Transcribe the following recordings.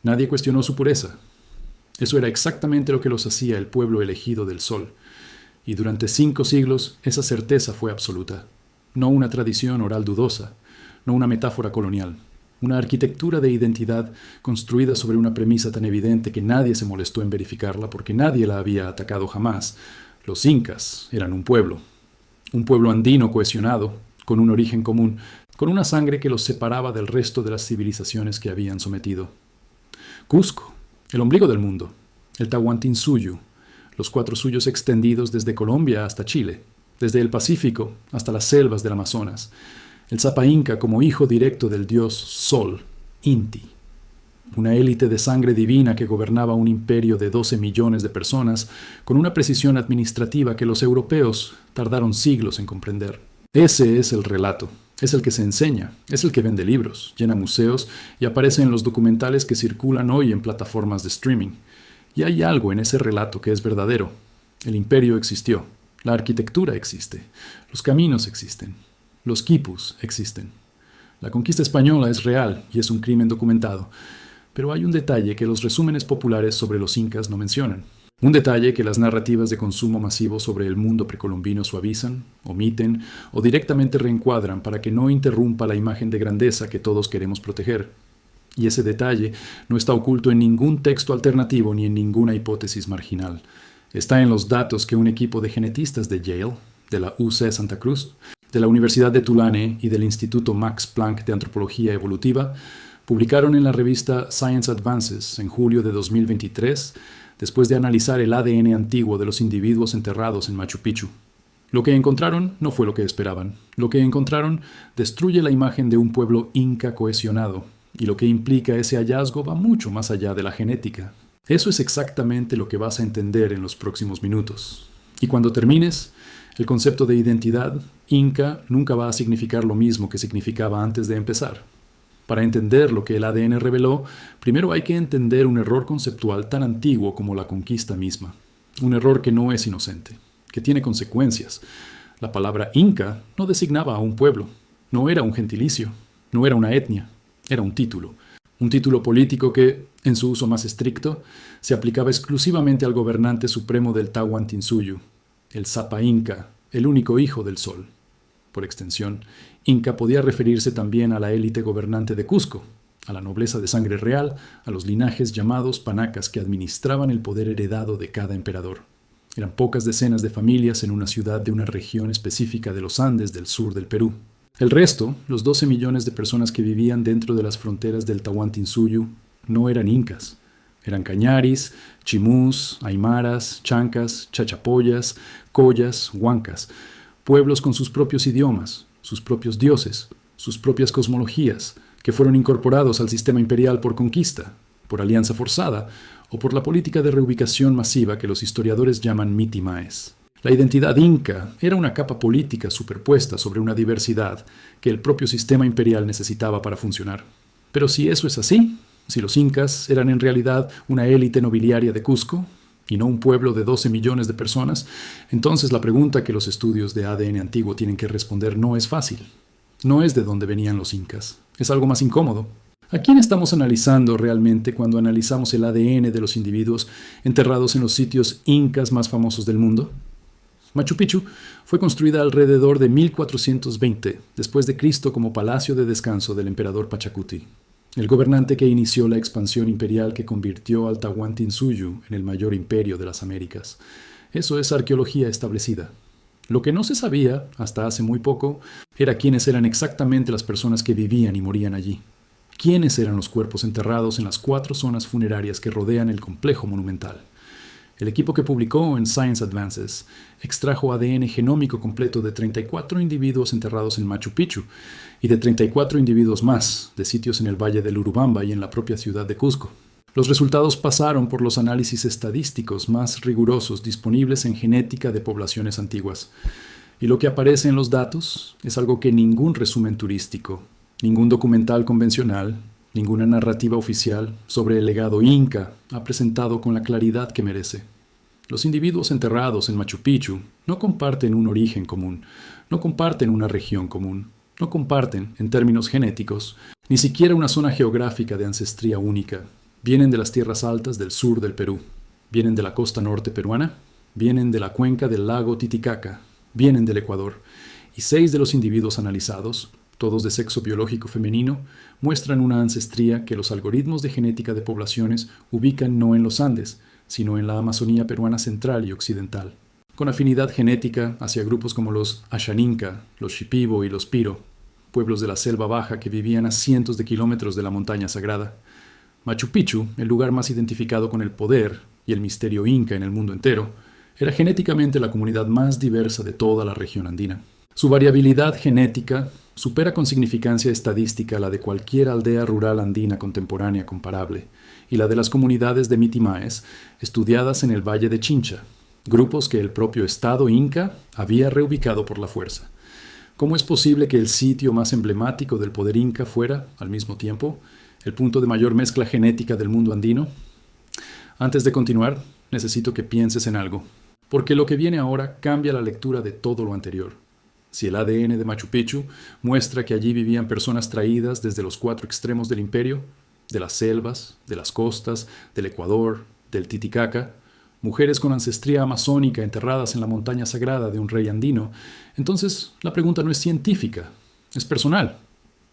Nadie cuestionó su pureza. Eso era exactamente lo que los hacía el pueblo elegido del Sol. Y durante 5 siglos esa certeza fue absoluta. No una tradición oral dudosa, no una metáfora colonial. Una arquitectura de identidad construida sobre una premisa tan evidente que nadie se molestó en verificarla porque nadie la había atacado jamás. Los incas eran un pueblo andino cohesionado, con un origen común, con una sangre que los separaba del resto de las civilizaciones que habían sometido. Cusco, el ombligo del mundo, el Tahuantinsuyo, los 4 suyos extendidos desde Colombia hasta Chile, desde el Pacífico hasta las selvas del Amazonas, el Zapa Inca como hijo directo del dios Sol, Inti, una élite de sangre divina que gobernaba un imperio de 12 millones de personas con una precisión administrativa que los europeos tardaron siglos en comprender. Ese es el relato, es el que se enseña, es el que vende libros, llena museos y aparece en los documentales que circulan hoy en plataformas de streaming. Y hay algo en ese relato que es verdadero. El imperio existió, la arquitectura existe, los caminos existen, los quipus existen. La conquista española es real y es un crimen documentado. Pero hay un detalle que los resúmenes populares sobre los incas no mencionan. Un detalle que las narrativas de consumo masivo sobre el mundo precolombino suavizan, omiten o directamente reencuadran para que no interrumpa la imagen de grandeza que todos queremos proteger. Y ese detalle no está oculto en ningún texto alternativo ni en ninguna hipótesis marginal. Está en los datos que un equipo de genetistas de Yale, de la UC Santa Cruz, de la Universidad de Tulane y del Instituto Max Planck de Antropología Evolutiva publicaron en la revista Science Advances en julio de 2023, después de analizar el ADN antiguo de los individuos enterrados en Machu Picchu. Lo que encontraron no fue lo que esperaban. Lo que encontraron destruye la imagen de un pueblo inca cohesionado, y lo que implica ese hallazgo va mucho más allá de la genética. Eso es exactamente lo que vas a entender en los próximos minutos. Y cuando termines, el concepto de identidad inca nunca va a significar lo mismo que significaba antes de empezar. Para entender lo que el ADN reveló, primero hay que entender un error conceptual tan antiguo como la conquista misma. Un error que no es inocente, que tiene consecuencias. La palabra inca no designaba a un pueblo, no era un gentilicio, no era una etnia, era un título. Un título político que, en su uso más estricto, se aplicaba exclusivamente al gobernante supremo del Tahuantinsuyo, el Zapa Inca, el único hijo del Sol. Por extensión, Inca podía referirse también a la élite gobernante de Cusco, a la nobleza de sangre real, a los linajes llamados panacas que administraban el poder heredado de cada emperador. Eran pocas decenas de familias en una ciudad de una región específica de los Andes del sur del Perú. El resto, los 12 millones de personas que vivían dentro de las fronteras del Tahuantinsuyo, no eran incas. Eran cañaris, chimús, aymaras, chancas, chachapoyas, collas, huancas, pueblos con sus propios idiomas, sus propios dioses, sus propias cosmologías, que fueron incorporados al sistema imperial por conquista, por alianza forzada o por la política de reubicación masiva que los historiadores llaman mitimaes. La identidad inca era una capa política superpuesta sobre una diversidad que el propio sistema imperial necesitaba para funcionar. Pero si eso es así, si los incas eran en realidad una élite nobiliaria de Cusco, y no un pueblo de 12 millones de personas, entonces la pregunta que los estudios de ADN antiguo tienen que responder no es fácil. No es de dónde venían los incas. Es algo más incómodo. ¿A quién estamos analizando realmente cuando analizamos el ADN de los individuos enterrados en los sitios incas más famosos del mundo? Machu Picchu fue construida alrededor de 1420 después de Cristo como palacio de descanso del emperador Pachacuti, el gobernante que inició la expansión imperial que convirtió al Tahuantinsuyo en el mayor imperio de las Américas. Eso es arqueología establecida. Lo que no se sabía, hasta hace muy poco, era quiénes eran exactamente las personas que vivían y morían allí. Quiénes eran los cuerpos enterrados en las 4 zonas funerarias que rodean el complejo monumental. El equipo que publicó en Science Advances extrajo ADN genómico completo de 34 individuos enterrados en Machu Picchu y de 34 individuos más de sitios en el Valle del Urubamba y en la propia ciudad de Cusco. Los resultados pasaron por los análisis estadísticos más rigurosos disponibles en genética de poblaciones antiguas. Y lo que aparece en los datos es algo que ningún resumen turístico, ningún documental convencional, ninguna narrativa oficial sobre el legado inca ha presentado con la claridad que merece. Los individuos enterrados en Machu Picchu no comparten un origen común, no comparten una región común, no comparten, en términos genéticos, ni siquiera una zona geográfica de ancestría única. Vienen de las tierras altas del sur del Perú. Vienen de la costa norte peruana. Vienen de la cuenca del lago Titicaca. Vienen del Ecuador. Y 6 de los individuos analizados, todos de sexo biológico femenino, muestran una ancestría que los algoritmos de genética de poblaciones ubican no en los Andes, sino en la Amazonía peruana central y occidental, con afinidad genética hacia grupos como los Ashaninka, los Shipibo y los Piro, pueblos de la selva baja que vivían a cientos de kilómetros de la montaña sagrada. Machu Picchu, el lugar más identificado con el poder y el misterio inca en el mundo entero, era genéticamente la comunidad más diversa de toda la región andina. Su variabilidad genética supera con significancia estadística la de cualquier aldea rural andina contemporánea comparable, y la de las comunidades de Mitimaes, estudiadas en el Valle de Chincha, grupos que el propio Estado inca había reubicado por la fuerza. ¿Cómo es posible que el sitio más emblemático del poder inca fuera, al mismo tiempo, el punto de mayor mezcla genética del mundo andino? Antes de continuar, necesito que pienses en algo, porque lo que viene ahora cambia la lectura de todo lo anterior. Si el ADN de Machu Picchu muestra que allí vivían personas traídas desde los 4 extremos del imperio, de las selvas, de las costas, del Ecuador, del Titicaca, mujeres con ancestría amazónica enterradas en la montaña sagrada de un rey andino, entonces la pregunta no es científica, es personal.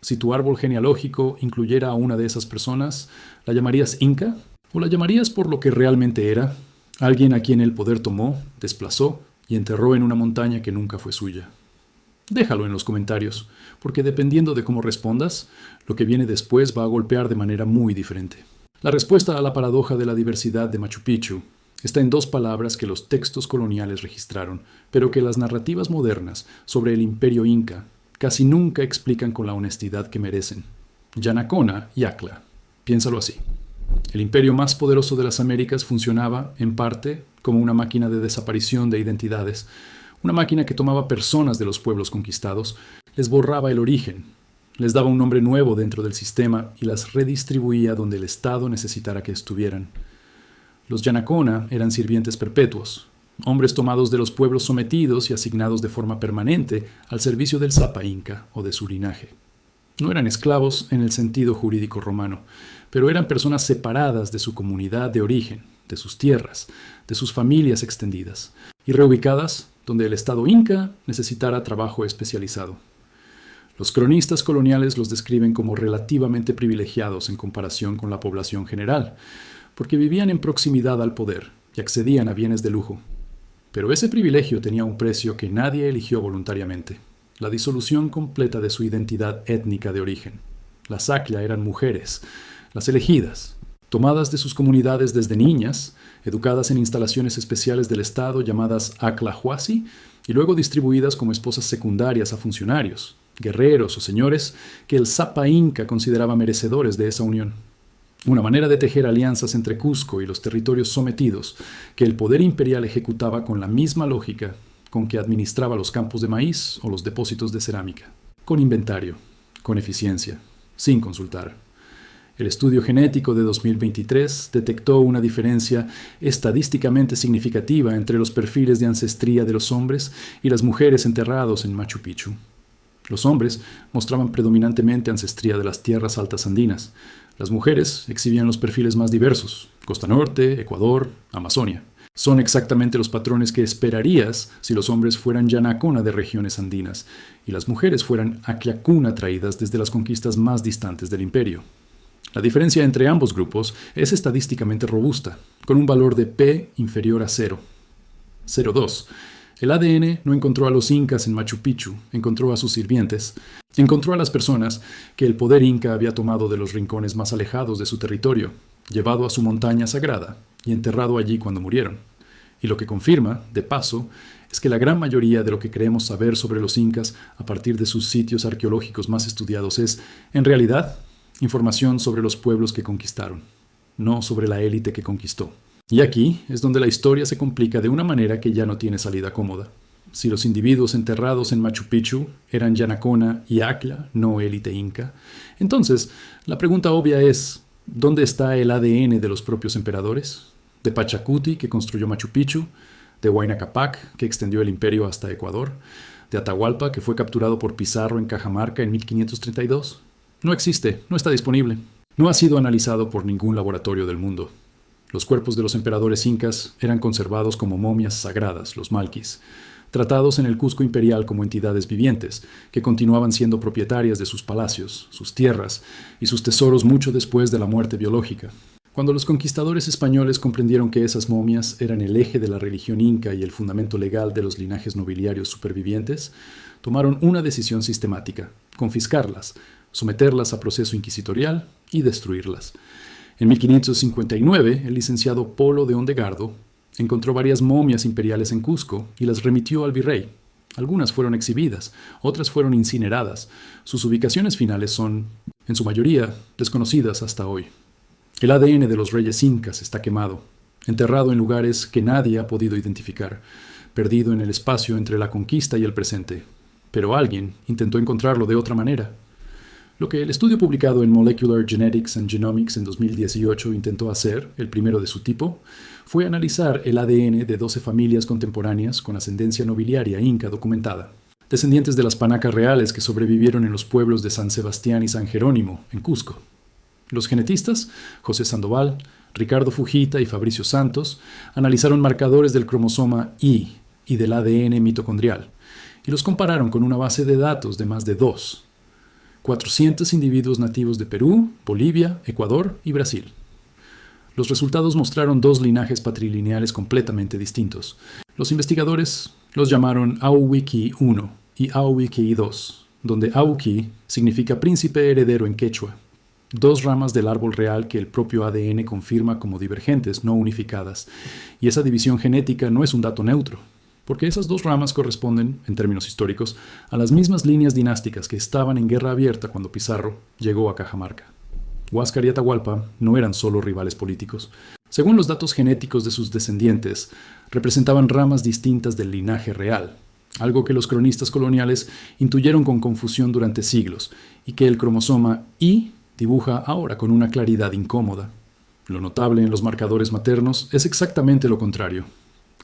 Si tu árbol genealógico incluyera a una de esas personas, ¿la llamarías inca? ¿O la llamarías por lo que realmente era? Alguien a quien el poder tomó, desplazó y enterró en una montaña que nunca fue suya. Déjalo en los comentarios, porque dependiendo de cómo respondas, lo que viene después va a golpear de manera muy diferente. La respuesta a la paradoja de la diversidad de Machu Picchu está en 2 palabras que los textos coloniales registraron, pero que las narrativas modernas sobre el imperio inca casi nunca explican con la honestidad que merecen. Yanacona y Acla. Piénsalo así. El imperio más poderoso de las Américas funcionaba, en parte, como una máquina de desaparición de identidades, una máquina que tomaba personas de los pueblos conquistados, les borraba el origen, les daba un nombre nuevo dentro del sistema y las redistribuía donde el Estado necesitara que estuvieran. Los Yanacona eran sirvientes perpetuos, hombres tomados de los pueblos sometidos y asignados de forma permanente al servicio del Zapa Inca o de su linaje. No eran esclavos en el sentido jurídico romano, pero eran personas separadas de su comunidad de origen, de sus tierras, de sus familias extendidas, y reubicadas donde el Estado inca necesitara trabajo especializado. Los cronistas coloniales los describen como relativamente privilegiados en comparación con la población general, porque vivían en proximidad al poder y accedían a bienes de lujo. Pero ese privilegio tenía un precio que nadie eligió voluntariamente: la disolución completa de su identidad étnica de origen. Las Acla eran mujeres, las elegidas, tomadas de sus comunidades desde niñas, educadas en instalaciones especiales del Estado llamadas Aclahuasi, y luego distribuidas como esposas secundarias a funcionarios, guerreros o señores que el Zapa Inca consideraba merecedores de esa unión. Una manera de tejer alianzas entre Cusco y los territorios sometidos que el poder imperial ejecutaba con la misma lógica con que administraba los campos de maíz o los depósitos de cerámica, con inventario, con eficiencia, sin consultar. El estudio genético de 2023 detectó una diferencia estadísticamente significativa entre los perfiles de ancestría de los hombres y las mujeres enterrados en Machu Picchu. Los hombres mostraban predominantemente ancestría de las tierras altas andinas. Las mujeres exhibían los perfiles más diversos: Costa Norte, Ecuador, Amazonia. Son exactamente los patrones que esperarías si los hombres fueran Yanacona de regiones andinas y las mujeres fueran Acliacuna traídas desde las conquistas más distantes del imperio. La diferencia entre ambos grupos es estadísticamente robusta, con un valor de P inferior a 0. 0,2. El ADN no encontró a los incas en Machu Picchu, encontró a sus sirvientes. Encontró a las personas que el poder inca había tomado de los rincones más alejados de su territorio, llevado a su montaña sagrada y enterrado allí cuando murieron. Y lo que confirma, de paso, es que la gran mayoría de lo que creemos saber sobre los incas a partir de sus sitios arqueológicos más estudiados es, en realidad, información sobre los pueblos que conquistaron, no sobre la élite que conquistó. Y aquí es donde la historia se complica de una manera que ya no tiene salida cómoda. Si los individuos enterrados en Machu Picchu eran Yanacona y Acla, no élite inca, entonces la pregunta obvia es: ¿dónde está el ADN de los propios emperadores? ¿De Pachacuti, que construyó Machu Picchu? ¿De Huayna Capac, que extendió el imperio hasta Ecuador? ¿De Atahualpa, que fue capturado por Pizarro en Cajamarca en 1532? No existe, no está disponible. No ha sido analizado por ningún laboratorio del mundo. Los cuerpos de los emperadores incas eran conservados como momias sagradas, los malquis, tratados en el Cusco imperial como entidades vivientes, que continuaban siendo propietarias de sus palacios, sus tierras y sus tesoros mucho después de la muerte biológica. Cuando los conquistadores españoles comprendieron que esas momias eran el eje de la religión inca y el fundamento legal de los linajes nobiliarios supervivientes, tomaron una decisión sistemática: confiscarlas, someterlas a proceso inquisitorial y destruirlas. En 1559, el licenciado Polo de Ondegardo encontró varias momias imperiales en Cusco y las remitió al virrey. Algunas fueron exhibidas, otras fueron incineradas. Sus ubicaciones finales son, en su mayoría, desconocidas hasta hoy. El ADN de los reyes incas está quemado, enterrado en lugares que nadie ha podido identificar, perdido en el espacio entre la conquista y el presente. Pero alguien intentó encontrarlo de otra manera. Lo que el estudio publicado en Molecular Genetics and Genomics en 2018 intentó hacer, el primero de su tipo, fue analizar el ADN de 12 familias contemporáneas con ascendencia nobiliaria inca documentada, descendientes de las panacas reales que sobrevivieron en los pueblos de San Sebastián y San Jerónimo, en Cusco. Los genetistas, José Sandoval, Ricardo Fujita y Fabricio Santos, analizaron marcadores del cromosoma Y y del ADN mitocondrial, y los compararon con una base de datos de más de 400 individuos nativos de Perú, Bolivia, Ecuador y Brasil. Los resultados mostraron dos linajes patrilineales completamente distintos. Los investigadores los llamaron Auwiki I y Auwiki II, donde Auki significa príncipe heredero en quechua, dos ramas del árbol real que el propio ADN confirma como divergentes, no unificadas, y esa división genética no es un dato neutro, porque esas dos ramas corresponden, en términos históricos, a las mismas líneas dinásticas que estaban en guerra abierta cuando Pizarro llegó a Cajamarca. Huáscar y Atahualpa no eran solo rivales políticos. Según los datos genéticos de sus descendientes, representaban ramas distintas del linaje real, algo que los cronistas coloniales intuyeron con confusión durante siglos, y que el cromosoma Y dibuja ahora con una claridad incómoda. Lo notable en los marcadores maternos es exactamente lo contrario.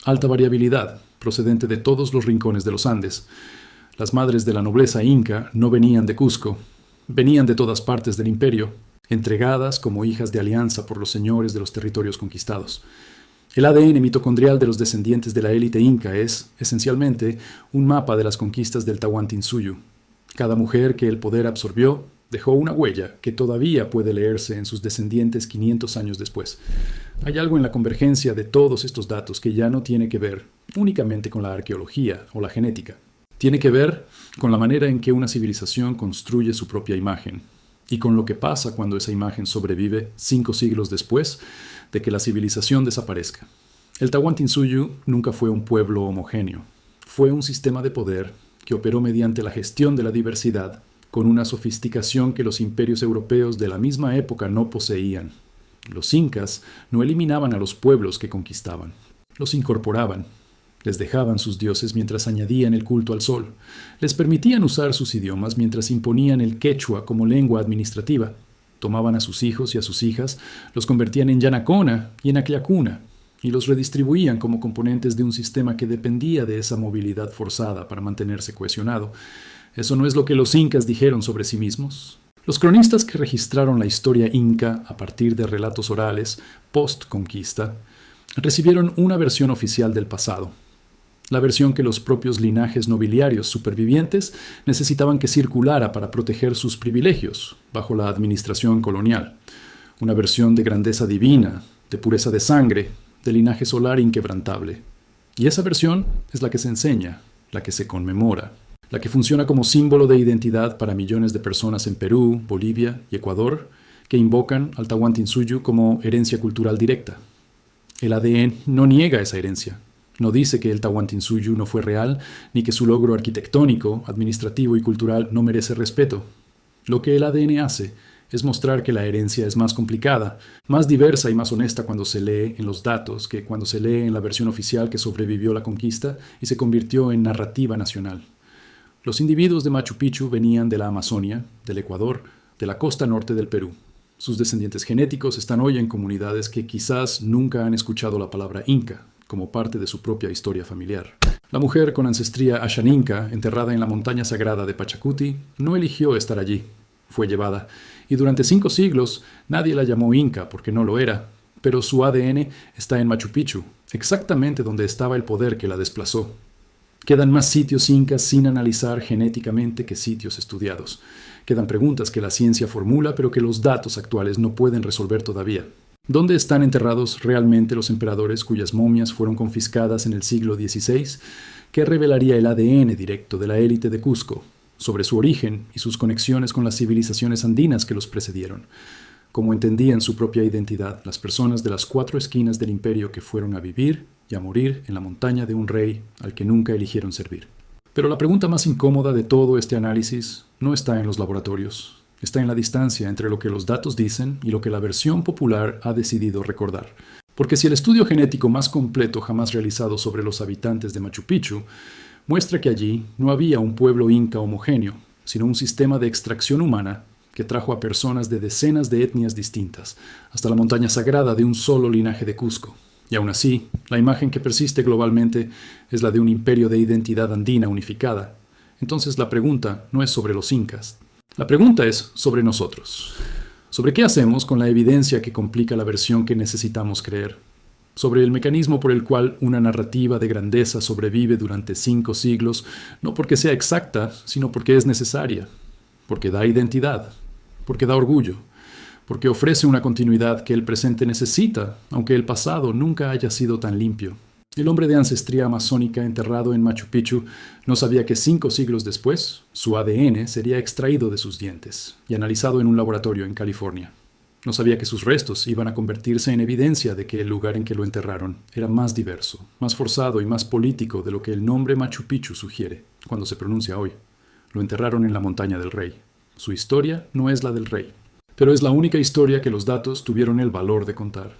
Alta variabilidad, procedente de todos los rincones de los Andes. Las madres de la nobleza inca no venían de Cusco, venían de todas partes del imperio, entregadas como hijas de alianza por los señores de los territorios conquistados. El ADN mitocondrial de los descendientes de la élite inca es, esencialmente, un mapa de las conquistas del Tahuantinsuyo. Cada mujer que el poder absorbió dejó una huella que todavía puede leerse en sus descendientes 500 años después. Hay algo en la convergencia de todos estos datos que ya no tiene que ver únicamente con la arqueología o la genética. Tiene que ver con la manera en que una civilización construye su propia imagen y con lo que pasa cuando esa imagen sobrevive 5 siglos después de que la civilización desaparezca. El Tahuantinsuyo nunca fue un pueblo homogéneo. Fue un sistema de poder que operó mediante la gestión de la diversidad con una sofisticación que los imperios europeos de la misma época no poseían. Los incas no eliminaban a los pueblos que conquistaban, los incorporaban, les dejaban sus dioses mientras añadían el culto al sol, les permitían usar sus idiomas mientras imponían el quechua como lengua administrativa, tomaban a sus hijos y a sus hijas, los convertían en yanacona y en acliacuna, y los redistribuían como componentes de un sistema que dependía de esa movilidad forzada para mantenerse cohesionado. ¿Eso no es lo que los incas dijeron sobre sí mismos? Los cronistas que registraron la historia inca a partir de relatos orales post-conquista recibieron una versión oficial del pasado, la versión que los propios linajes nobiliarios supervivientes necesitaban que circulara para proteger sus privilegios bajo la administración colonial, una versión de grandeza divina, de pureza de sangre, de linaje solar inquebrantable. Y esa versión es la que se enseña, la que se conmemora, la que funciona como símbolo de identidad para millones de personas en Perú, Bolivia y Ecuador, que invocan al Tahuantinsuyo como herencia cultural directa. El ADN no niega esa herencia, no dice que el Tahuantinsuyo no fue real, ni que su logro arquitectónico, administrativo y cultural no merece respeto. Lo que el ADN hace es mostrar que la herencia es más complicada, más diversa y más honesta cuando se lee en los datos que cuando se lee en la versión oficial que sobrevivió la conquista y se convirtió en narrativa nacional. Los individuos de Machu Picchu venían de la Amazonia, del Ecuador, de la costa norte del Perú. Sus descendientes genéticos están hoy en comunidades que quizás nunca han escuchado la palabra inca, como parte de su propia historia familiar. La mujer con ancestría ashaninka, enterrada en la montaña sagrada de Pachacuti, no eligió estar allí. fue llevada, y durante 5 siglos nadie la llamó Inca porque no lo era, pero su ADN está en Machu Picchu, exactamente donde estaba el poder que la desplazó. Quedan más sitios incas sin analizar genéticamente que sitios estudiados. Quedan preguntas que la ciencia formula, pero que los datos actuales no pueden resolver todavía. ¿Dónde están enterrados realmente los emperadores cuyas momias fueron confiscadas en el siglo XVI? ¿Qué revelaría el ADN directo de la élite de Cusco sobre su origen y sus conexiones con las civilizaciones andinas que los precedieron? ¿Cómo entendían su propia identidad las personas de las 4 esquinas del imperio que fueron a vivir y a morir en la montaña de un rey al que nunca eligieron servir? Pero la pregunta más incómoda de todo este análisis no está en los laboratorios, está en la distancia entre lo que los datos dicen y lo que la versión popular ha decidido recordar. Porque si el estudio genético más completo jamás realizado sobre los habitantes de Machu Picchu muestra que allí no había un pueblo inca homogéneo, sino un sistema de extracción humana que trajo a personas de decenas de etnias distintas, hasta la montaña sagrada de un solo linaje de Cusco. Y aún así, la imagen que persiste globalmente es la de un imperio de identidad andina unificada. Entonces la pregunta no es sobre los incas. La pregunta es sobre nosotros. Sobre qué hacemos con la evidencia que complica la versión que necesitamos creer. Sobre el mecanismo por el cual una narrativa de grandeza sobrevive durante 5 siglos, no porque sea exacta, sino porque es necesaria. Porque da identidad. Porque da orgullo. Porque ofrece una continuidad que el presente necesita, aunque el pasado nunca haya sido tan limpio. El hombre de ancestría amazónica enterrado en Machu Picchu no sabía que 5 siglos después, su ADN sería extraído de sus dientes y analizado en un laboratorio en California. No sabía que sus restos iban a convertirse en evidencia de que el lugar en que lo enterraron era más diverso, más forzado y más político de lo que el nombre Machu Picchu sugiere cuando se pronuncia hoy. Lo enterraron en la montaña del rey. Su historia no es la del rey, pero es la única historia que los datos tuvieron el valor de contar.